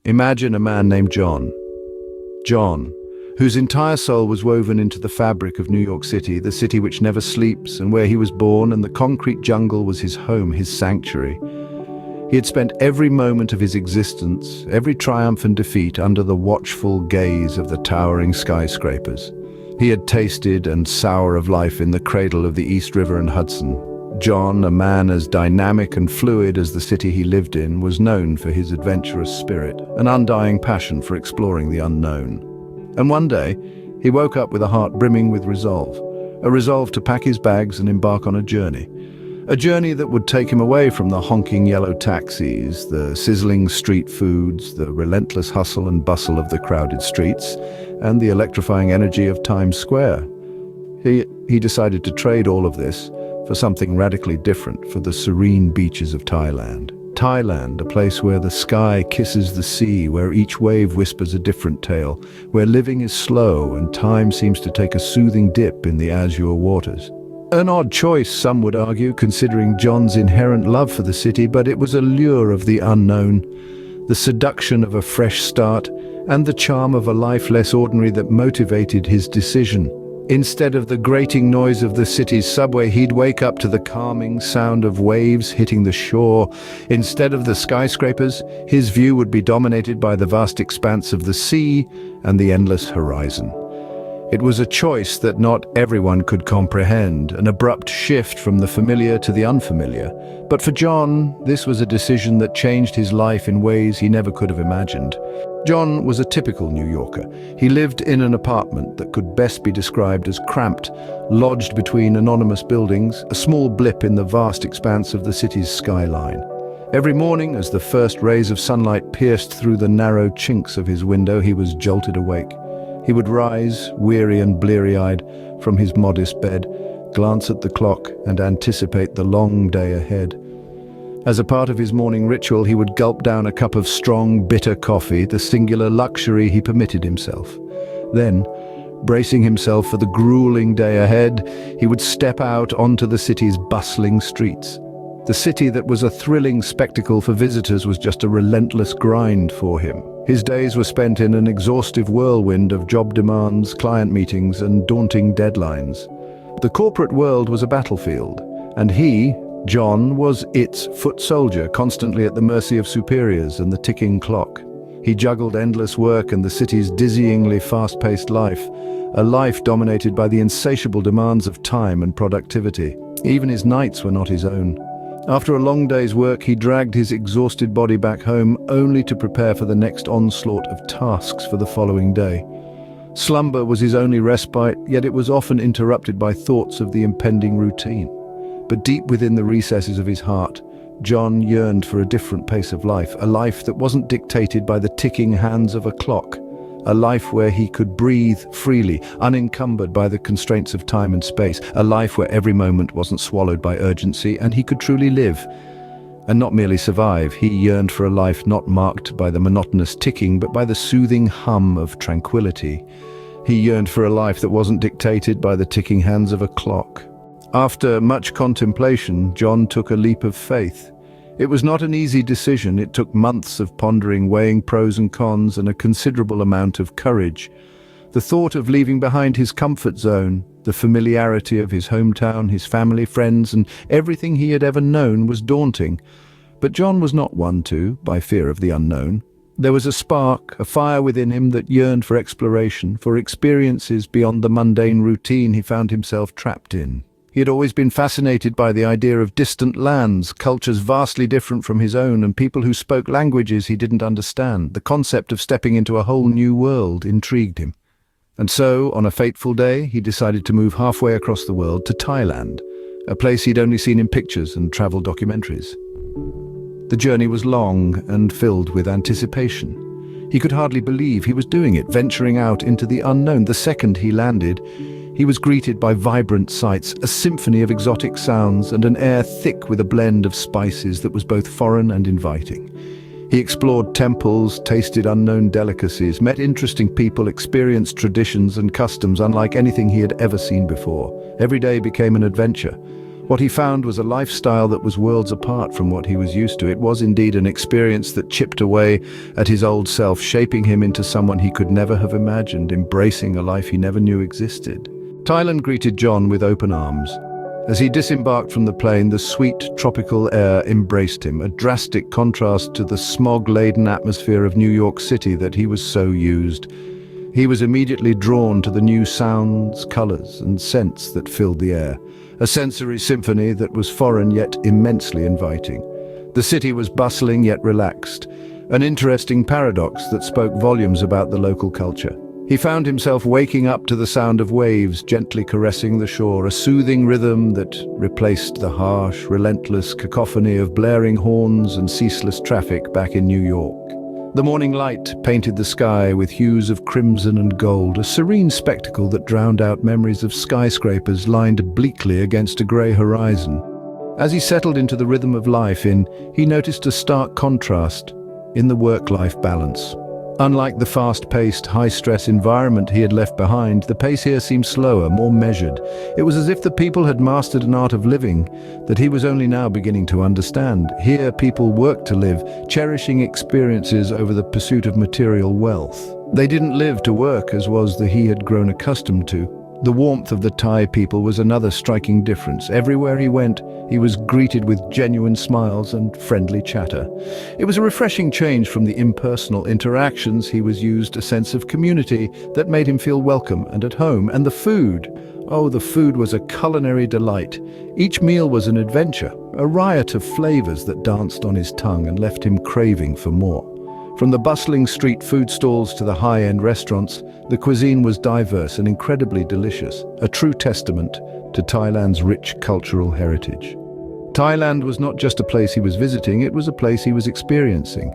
Imagine a man named John. John, whose entire soul was woven into the fabric of New York City, the city which never sleeps and where he was born, and the concrete jungle was his home, his sanctuary. He had spent every moment of his existence, every triumph and defeat, under the watchful gaze of the towering skyscrapers. He had tasted and sour of life in the cradle of the East River and Hudson. John, a man as dynamic and fluid as the city he lived in, was known for his adventurous spirit, an undying passion for exploring the unknown. And one day, he woke up with a heart brimming with resolve, a resolve to pack his bags and embark on a journey that would take him away from the honking yellow taxis, the sizzling street foods, the relentless hustle and bustle of the crowded streets, and the electrifying energy of Times Square. He decided to trade all of this for something radically different, for the serene beaches of Thailand. Thailand, a place where the sky kisses the sea, where each wave whispers a different tale, where living is slow and time seems to take a soothing dip in the azure waters. An odd choice, some would argue, considering John's inherent love for the city, but it was a lure of the unknown, the seduction of a fresh start, and the charm of a life less ordinary that motivated his decision. Instead of the grating noise of the city's subway, he'd wake up to the calming sound of waves hitting the shore. Instead of the skyscrapers, his view would be dominated by the vast expanse of the sea and the endless horizon. It was a choice that not everyone could comprehend, an abrupt shift from the familiar to the unfamiliar. But for John, this was a decision that changed his life in ways he never could have imagined. John was a typical New Yorker. He lived in an apartment that could best be described as cramped, lodged between anonymous buildings, a small blip in the vast expanse of the city's skyline. Every morning, as the first rays of sunlight pierced through the narrow chinks of his window, he was jolted awake. He would rise, weary and bleary-eyed, from his modest bed, glance at the clock and anticipate the long day ahead. As a part of his morning ritual, he would gulp down a cup of strong, bitter coffee, the singular luxury he permitted himself. Then, bracing himself for the grueling day ahead, he would step out onto the city's bustling streets. The city that was a thrilling spectacle for visitors was just a relentless grind for him. His days were spent in an exhaustive whirlwind of job demands, client meetings, and daunting deadlines. The corporate world was a battlefield, and he, John, was its foot soldier, constantly at the mercy of superiors and the ticking clock. He juggled endless work and the city's dizzyingly fast-paced life, a life dominated by the insatiable demands of time and productivity. Even his nights were not his own. After a long day's work, he dragged his exhausted body back home, only to prepare for the next onslaught of tasks for the following day. Slumber was his only respite, yet it was often interrupted by thoughts of the impending routine. But deep within the recesses of his heart, John yearned for a different pace of life, a life that wasn't dictated by the ticking hands of a clock, a life where he could breathe freely, unencumbered by the constraints of time and space, a life where every moment wasn't swallowed by urgency, and he could truly live, and not merely survive. He yearned for a life not marked by the monotonous ticking, but by the soothing hum of tranquility. He yearned for a life that wasn't dictated by the ticking hands of a clock. After much contemplation, John took a leap of faith. It was not an easy decision. It took months of pondering, weighing pros and cons, and a considerable amount of courage. The thought of leaving behind his comfort zone, the familiarity of his hometown, his family, friends, and everything he had ever known was daunting. But John was not one to, by fear of the unknown. There was a spark, a fire within him that yearned for exploration, for experiences beyond the mundane routine he found himself trapped in. He had always been fascinated by the idea of distant lands, cultures vastly different from his own, and people who spoke languages he didn't understand. The concept of stepping into a whole new world intrigued him. And so, on a fateful day, he decided to move halfway across the world to Thailand, a place he'd only seen in pictures and travel documentaries. The journey was long and filled with anticipation. He could hardly believe he was doing it, venturing out into the unknown. The second he landed, he was greeted by vibrant sights, a symphony of exotic sounds, and an air thick with a blend of spices that was both foreign and inviting. He explored temples, tasted unknown delicacies, met interesting people, experienced traditions and customs unlike anything he had ever seen before. Every day became an adventure, What he found was a lifestyle that was worlds apart from what he was used to. It was indeed an experience that chipped away at his old self, shaping him into someone he could never have imagined, embracing a life he never knew existed. Thailand greeted John with open arms. As he disembarked from the plane, the sweet tropical air embraced him, a drastic contrast to the smog-laden atmosphere of New York City that he was so used. He was immediately drawn to the new sounds, colors, and scents that filled the air, a sensory symphony that was foreign yet immensely inviting. The city was bustling yet relaxed, an interesting paradox that spoke volumes about the local culture. He found himself waking up to the sound of waves gently caressing the shore, a soothing rhythm that replaced the harsh, relentless cacophony of blaring horns and ceaseless traffic back in New York. The morning light painted the sky with hues of crimson and gold, a serene spectacle that drowned out memories of skyscrapers lined bleakly against a grey horizon. As he settled into the rhythm of life he noticed a stark contrast in the work-life balance. Unlike the fast-paced, high-stress environment he had left behind, the pace here seemed slower, more measured. It was as if the people had mastered an art of living that he was only now beginning to understand. Here, people worked to live, cherishing experiences over the pursuit of material wealth. They didn't live to work as was the he had grown accustomed to. The warmth of the Thai people was another striking difference. Everywhere he went, he was greeted with genuine smiles and friendly chatter. It was a refreshing change from the impersonal interactions he was used, a sense of community that made him feel welcome and at home. And the food, the food was a culinary delight. Each meal was an adventure, a riot of flavors that danced on his tongue and left him craving for more. From the bustling street food stalls to the high-end restaurants, the cuisine was diverse and incredibly delicious, a true testament to Thailand's rich cultural heritage. Thailand was not just a place he was visiting, it was a place he was experiencing,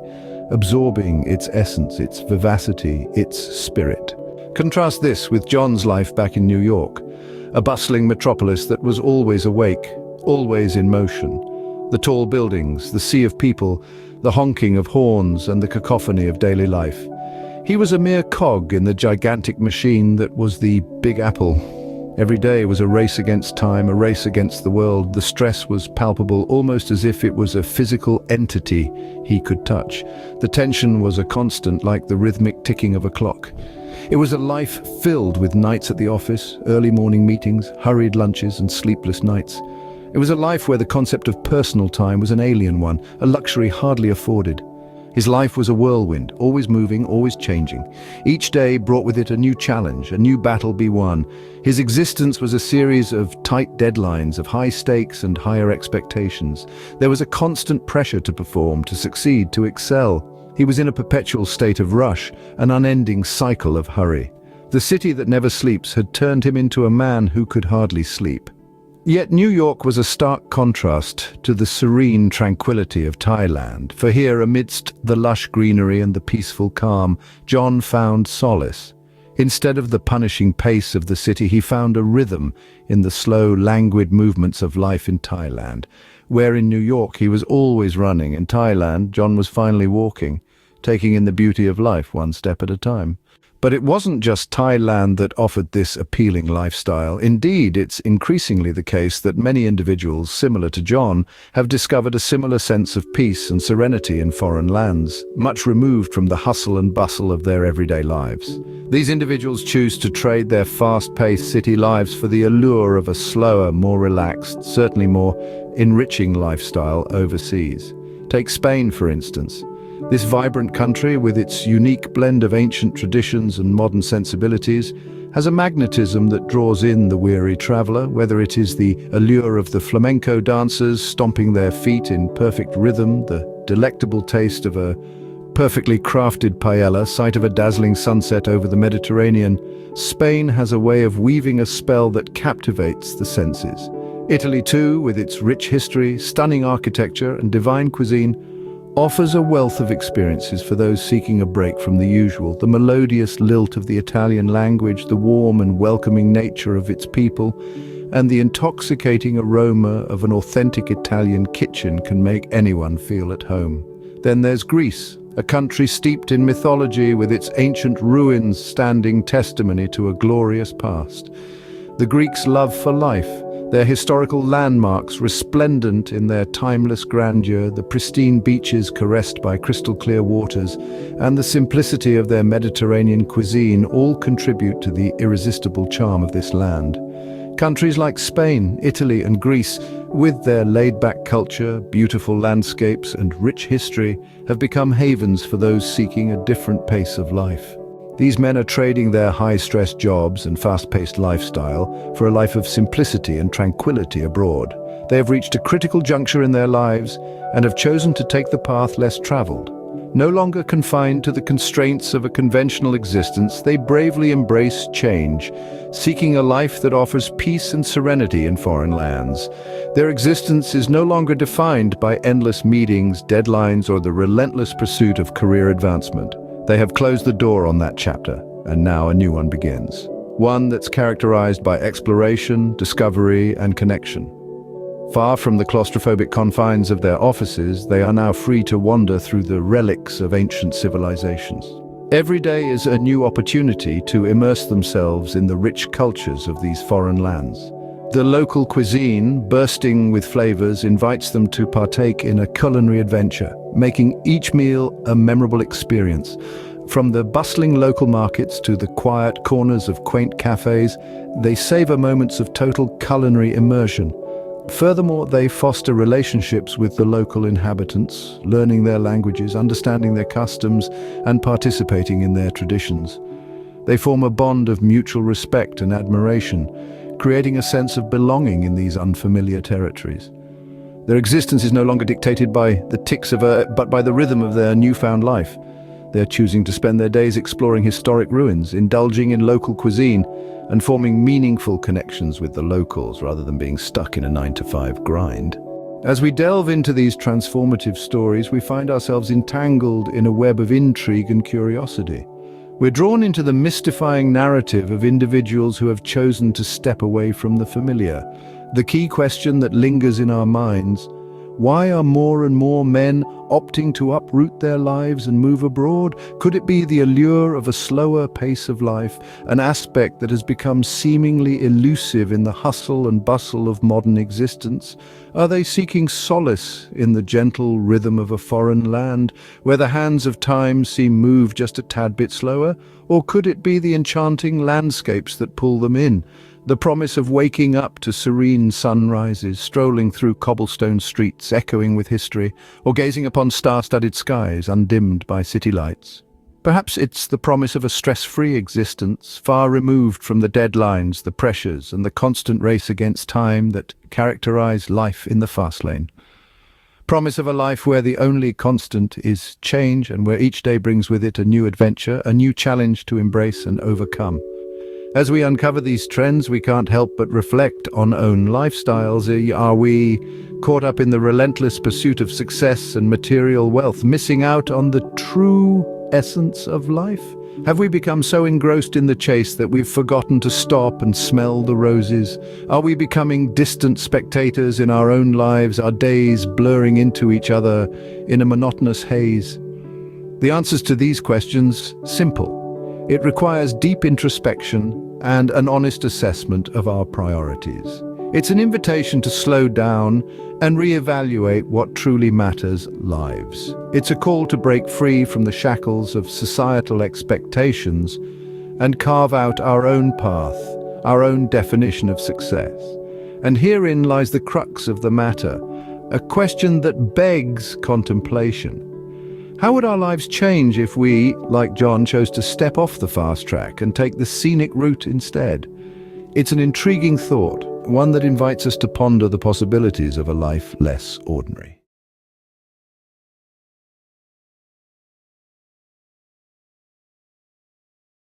absorbing its essence, its vivacity, its spirit. Contrast this with John's life back in New York, a bustling metropolis that was always awake, always in motion. The tall buildings, the sea of people, the honking of horns and the cacophony of daily life. He was a mere cog in the gigantic machine that was the Big Apple. Every day was a race against time, a race against the world. The stress was palpable, almost as if it was a physical entity he could touch. The tension was a constant, like the rhythmic ticking of a clock. It was a life filled with nights at the office, early morning meetings, hurried lunches and sleepless nights. It was a life where the concept of personal time was an alien one, a luxury hardly afforded. His life was a whirlwind, always moving, always changing. Each day brought with it a new challenge, a new battle be won. His existence was a series of tight deadlines, of high stakes and higher expectations. There was a constant pressure to perform, to succeed, to excel. He was in a perpetual state of rush, an unending cycle of hurry. The city that never sleeps had turned him into a man who could hardly sleep. Yet New York was a stark contrast to the serene tranquility of Thailand, for here, amidst the lush greenery and the peaceful calm, John found solace. Instead of the punishing pace of the city, he found a rhythm in the slow, languid movements of life in Thailand. Where in New York he was always running, in Thailand John was finally walking, taking in the beauty of life one step at a time. But it wasn't just Thailand that offered this appealing lifestyle. Indeed, it's increasingly the case that many individuals, similar to John, have discovered a similar sense of peace and serenity in foreign lands, much removed from the hustle and bustle of their everyday lives. These individuals choose to trade their fast-paced city lives for the allure of a slower, more relaxed, certainly more enriching lifestyle overseas. Take Spain, for instance. This vibrant country, with its unique blend of ancient traditions and modern sensibilities, has a magnetism that draws in the weary traveler, whether it is the allure of the flamenco dancers stomping their feet in perfect rhythm, the delectable taste of a perfectly crafted paella, sight of a dazzling sunset over the Mediterranean. Spain has a way of weaving a spell that captivates the senses. Italy, too, with its rich history, stunning architecture, and divine cuisine, offers a wealth of experiences for those seeking a break from the usual. The melodious lilt of the Italian language, the warm and welcoming nature of its people, and the intoxicating aroma of an authentic Italian kitchen can make anyone feel at home. Then there's Greece, a country steeped in mythology with its ancient ruins standing testimony to a glorious past. The Greeks' love for life, Their historical landmarks resplendent in their timeless grandeur, the pristine beaches caressed by crystal-clear waters, and the simplicity of their Mediterranean cuisine all contribute to the irresistible charm of this land. Countries like Spain, Italy, and Greece, with their laid-back culture, beautiful landscapes, and rich history, have become havens for those seeking a different pace of life. These men are trading their high-stress jobs and fast-paced lifestyle for a life of simplicity and tranquility abroad. They have reached a critical juncture in their lives and have chosen to take the path less traveled. No longer confined to the constraints of a conventional existence, they bravely embrace change, seeking a life that offers peace and serenity in foreign lands. Their existence is no longer defined by endless meetings, deadlines, or the relentless pursuit of career advancement. They have closed the door on that chapter, and now a new one begins. One that's characterized by exploration, discovery, and connection. Far from the claustrophobic confines of their offices, they are now free to wander through the relics of ancient civilizations. Every day is a new opportunity to immerse themselves in the rich cultures of these foreign lands. The local cuisine, bursting with flavors, invites them to partake in a culinary adventure, making each meal a memorable experience. From the bustling local markets to the quiet corners of quaint cafes, they savor moments of total culinary immersion. Furthermore, they foster relationships with the local inhabitants, learning their languages, understanding their customs, and participating in their traditions. They form a bond of mutual respect and admiration, creating a sense of belonging in these unfamiliar territories. Their existence is no longer dictated by the ticks of but by the rhythm of their newfound life. They're choosing to spend their days exploring historic ruins, indulging in local cuisine, and forming meaningful connections with the locals rather than being stuck in a 9-to-5 grind. As we delve into these transformative stories, we find ourselves entangled in a web of intrigue and curiosity. We're drawn into the mystifying narrative of individuals who have chosen to step away from the familiar. The key question that lingers in our minds: why are more and more men opting to uproot their lives and move abroad? Could it be the allure of a slower pace of life, an aspect that has become seemingly elusive in the hustle and bustle of modern existence? Are they seeking solace in the gentle rhythm of a foreign land, where the hands of time seem moved just a tad bit slower? Or could it be the enchanting landscapes that pull them in? The promise of waking up to serene sunrises, strolling through cobblestone streets echoing with history, or gazing upon star-studded skies undimmed by city lights. Perhaps it's the promise of a stress-free existence, far removed from the deadlines, the pressures, and the constant race against time that characterize life in the fast lane. Promise of a life where the only constant is change, and where each day brings with it a new adventure, a new challenge to embrace and overcome. As we uncover these trends, we can't help but reflect on own lifestyles. Are we caught up in the relentless pursuit of success and material wealth, missing out on the true essence of life? Have we become so engrossed in the chase that we've forgotten to stop and smell the roses? Are we becoming distant spectators in our own lives, our days blurring into each other in a monotonous haze? The answers to these questions, simple. It requires deep introspection and an honest assessment of our priorities. It's an invitation to slow down and reevaluate what truly matters: lives. It's a call to break free from the shackles of societal expectations and carve out our own path, our own definition of success. And herein lies the crux of the matter, a question that begs contemplation. How would our lives change if we, like John, chose to step off the fast track and take the scenic route instead? It's an intriguing thought, one that invites us to ponder the possibilities of a life less ordinary.